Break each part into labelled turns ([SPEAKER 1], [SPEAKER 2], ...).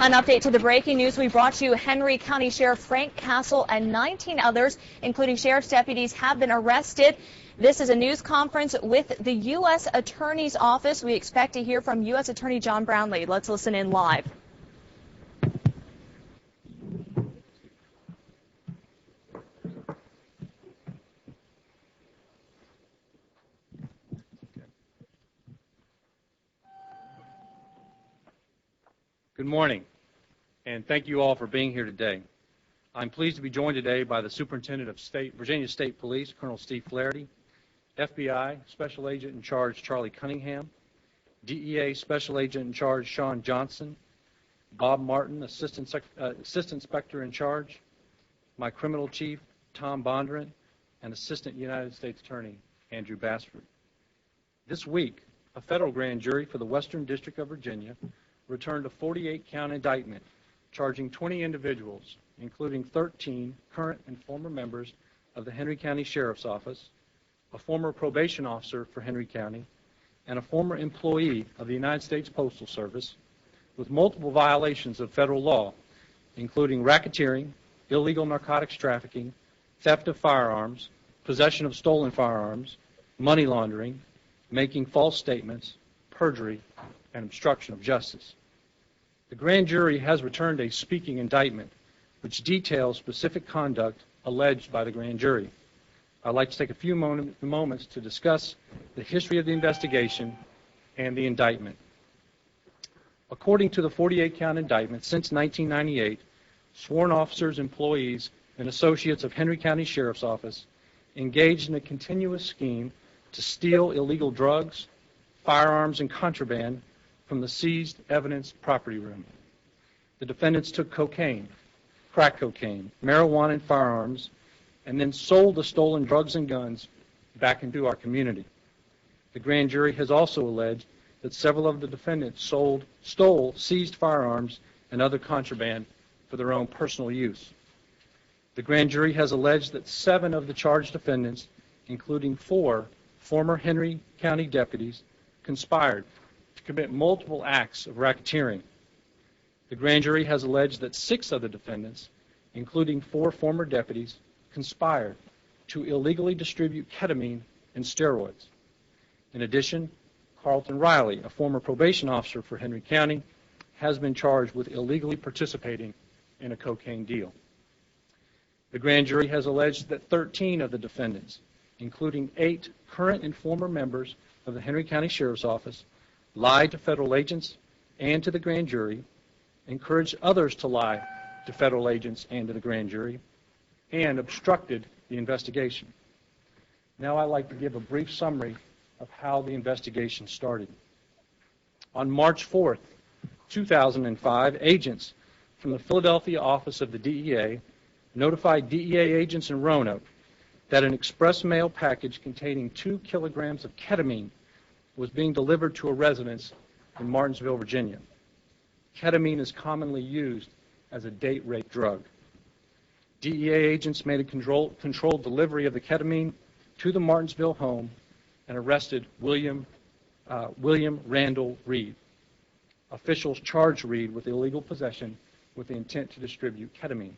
[SPEAKER 1] An update to the breaking news we brought you. Henry County Sheriff Frank Castle and 19 others, including sheriff's deputies, have been arrested. This is a news conference with the U.S. Attorney's Office. We expect to hear from U.S. Attorney John Brownlee. Let's listen in live.
[SPEAKER 2] Good morning, and thank you all for being here today. I'm pleased to be joined today by the Superintendent of Virginia State Police, Colonel Steve Flaherty, FBI Special Agent in Charge Charlie Cunningham, DEA Special Agent in Charge Sean Johnson, Bob Martin, Assistant Inspector in Charge, my Criminal Chief Tom Bondurant, and Assistant United States Attorney Andrew Bassford. This week, a federal grand jury for the Western District of Virginia returned a 48-count indictment charging 20 individuals, including 13 current and former members of the Henry County Sheriff's Office, a former probation officer for Henry County, and a former employee of the United States Postal Service, with multiple violations of federal law, including racketeering, illegal narcotics trafficking, theft of firearms, possession of stolen firearms, money laundering, making false statements, perjury, and obstruction of justice. The grand jury has returned a speaking indictment which details specific conduct alleged by the grand jury. I'd like to take a few moments to discuss the history of the investigation and the indictment. According to the 48-count indictment, since 1998, sworn officers, employees, and associates of Henry County Sheriff's Office engaged in a continuous scheme to steal illegal drugs, firearms, and contraband from the seized evidence property room. The defendants took cocaine, crack cocaine, marijuana, and firearms, and then sold the stolen drugs and guns back into our community. The grand jury has also alleged that several of the defendants stole seized firearms and other contraband for their own personal use. The grand jury has alleged that 7 of the charged defendants, including 4 former Henry County deputies, conspired to commit multiple acts of racketeering. The grand jury has alleged that 6 of the defendants, including 4 former deputies, conspired to illegally distribute ketamine and steroids. In addition, Carlton Riley, a former probation officer for Henry County, has been charged with illegally participating in a cocaine deal. The grand jury has alleged that 13 of the defendants, including 8 current and former members of the Henry County Sheriff's Office, lied to federal agents and to the grand jury, encouraged others to lie to federal agents and to the grand jury, and obstructed the investigation. Now I'd like to give a brief summary of how the investigation started. On March 4th, 2005, agents from the Philadelphia office of the DEA notified DEA agents in Roanoke that an express mail package containing 2 kilograms of ketamine was being delivered to a residence in Martinsville, Virginia. Ketamine is commonly used as a date rape drug. DEA agents made a controlled delivery of the ketamine to the Martinsville home and arrested William Randall Reed. Officials charged Reed with illegal possession with the intent to distribute ketamine.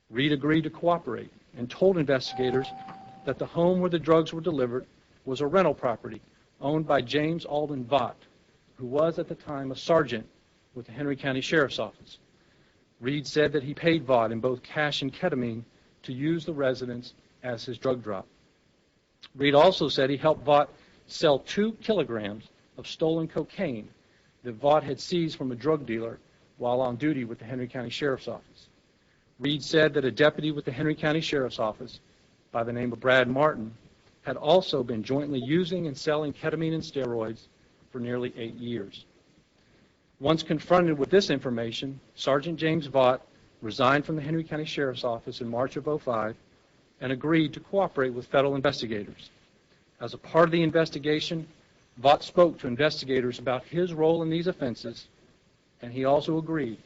[SPEAKER 2] Reed agreed to cooperate and told investigators that the home where the drugs were delivered was a rental property owned by James Alden Vaught, who was at the time a sergeant with the Henry County Sheriff's Office. Reed said that he paid Vaught in both cash and ketamine to use the residence as his drug drop. Reed also said he helped Vaught sell 2 kilograms of stolen cocaine that Vaught had seized from a drug dealer while on duty with the Henry County Sheriff's Office. Reed said that a deputy with the Henry County Sheriff's Office by the name of Brad Martin had also been jointly using and selling ketamine and steroids for nearly 8 years. Once confronted with this information, Sergeant James Vaught resigned from the Henry County Sheriff's Office in March of 2005 and agreed to cooperate with federal investigators. As a part of the investigation, Vaught spoke to investigators about his role in these offenses, and he also agreed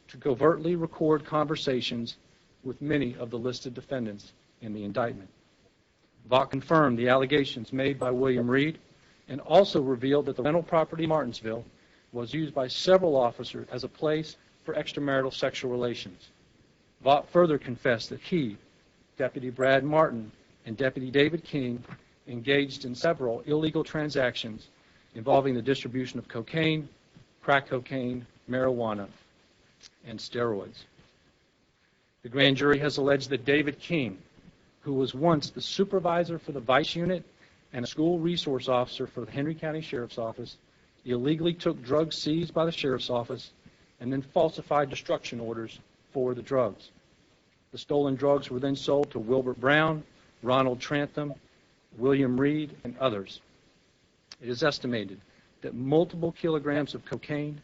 [SPEAKER 2] to covertly record conversations with many of the listed defendants in the indictment. Vaught confirmed the allegations made by William Reed and also revealed that the rental property in Martinsville was used by several officers as a place for extramarital sexual relations. Vaught further confessed that he, Deputy Brad Martin, and Deputy David King engaged in several illegal transactions involving the distribution of cocaine, crack cocaine, marijuana, and steroids. The grand jury has alleged that David King, who was once the supervisor for the Vice Unit and a school resource officer for the Henry County Sheriff's Office, illegally took drugs seized by the Sheriff's Office and then falsified destruction orders for the drugs. The stolen drugs were then sold to Wilbert Brown, Ronald Trantham, William Reed, and others. It is estimated that multiple kilograms of cocaine,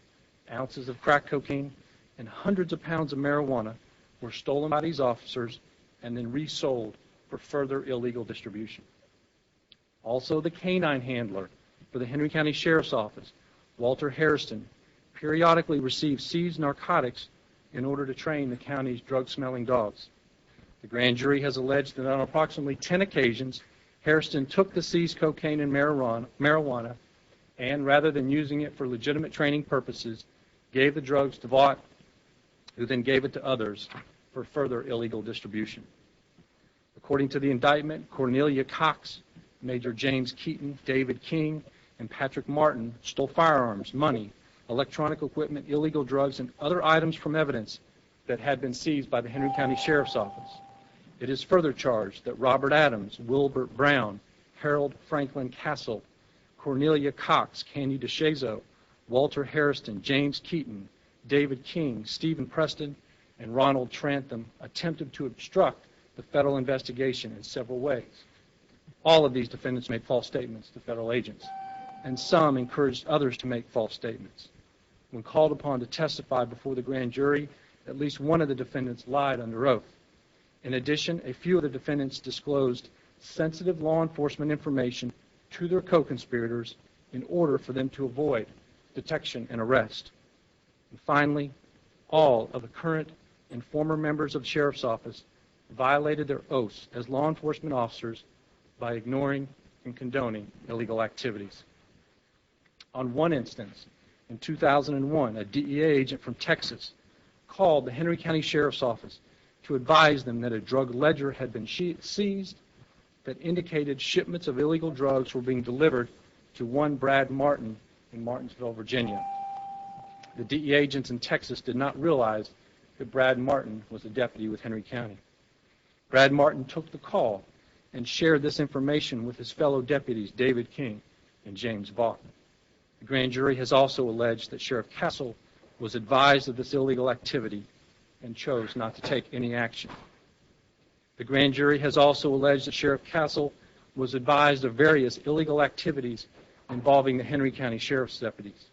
[SPEAKER 2] ounces of crack cocaine, and hundreds of pounds of marijuana were stolen by these officers and then resold for further illegal distribution. Also, the canine handler for the Henry County Sheriff's Office, Walter Hairston, periodically received seized narcotics in order to train the county's drug-smelling dogs. The grand jury has alleged that on approximately 10 occasions, Hairston took the seized cocaine and marijuana and, rather than using it for legitimate training purposes, gave the drugs to Vaught, who then gave it to others for further illegal distribution. According to the indictment, Cornelia Cox, Major James Keaton, David King, and Patrick Martin stole firearms, money, electronic equipment, illegal drugs, and other items from evidence that had been seized by the Henry County Sheriff's Office. It is further charged that Robert Adams, Wilbert Brown, Harold Franklin Castle, Cornelia Cox, Candy DeShazo, Walter Hairston, James Keaton, David King, Stephen Preston, and Ronald Trantham attempted to obstruct the federal investigation in several ways. All of these defendants made false statements to federal agents, and some encouraged others to make false statements. When called upon to testify before the grand jury, at least one of the defendants lied under oath. In addition, a few of the defendants disclosed sensitive law enforcement information to their co-conspirators in order for them to avoid detection and arrest. And finally, all of the current and former members of the Sheriff's Office violated their oaths as law enforcement officers by ignoring and condoning illegal activities. On one instance, in 2001, a DEA agent from Texas called the Henry County Sheriff's Office to advise them that a drug ledger had been seized that indicated shipments of illegal drugs were being delivered to one Brad Martin in Martinsville, Virginia. The DEA agents in Texas did not realize that Brad Martin was a deputy with Henry County. Brad Martin took the call and shared this information with his fellow deputies, David King and James Vaught. The grand jury has also alleged that Sheriff Castle was advised of this illegal activity and chose not to take any action. The grand jury has also alleged that Sheriff Castle was advised of various illegal activities involving the Henry County Sheriff's deputies.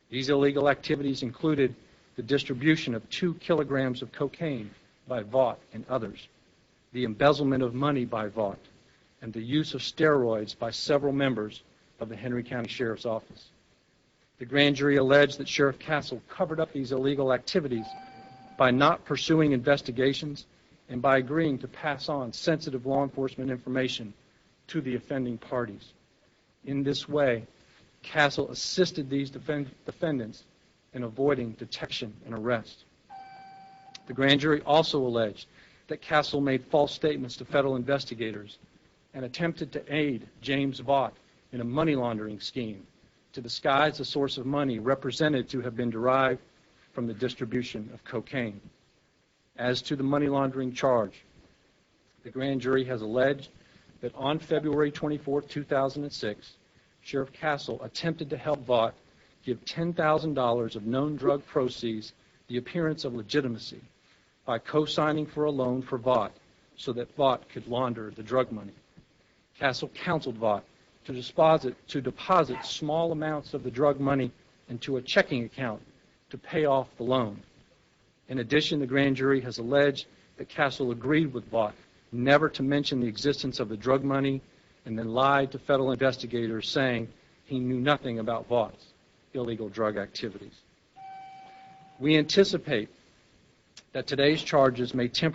[SPEAKER 2] These illegal activities included the distribution of 2 kilograms of cocaine by Vaught and others, the embezzlement of money by Vaught, and the use of steroids by several members of the Henry County Sheriff's Office. The grand jury alleged that Sheriff Castle covered up these illegal activities by not pursuing investigations and by agreeing to pass on sensitive law enforcement information to the offending parties. In this way, Castle assisted these defendants in avoiding detection and arrest. The grand jury also alleged that Castle made false statements to federal investigators and attempted to aid James Vaught in a money laundering scheme to disguise the source of money represented to have been derived from the distribution of cocaine. As to the money laundering charge, the grand jury has alleged that on February 24, 2006, Sheriff Castle attempted to help Vaught give $10,000 of known drug proceeds the appearance of legitimacy by co-signing for a loan for Vaught so that Vaught could launder the drug money. Castle counseled Vaught to deposit small amounts of the drug money into a checking account to pay off the loan. In addition, the grand jury has alleged that Castle agreed with Vaught never to mention the existence of the drug money and then lied to federal investigators saying he knew nothing about Vaught's illegal drug activities. We anticipate that today's charges may temporarily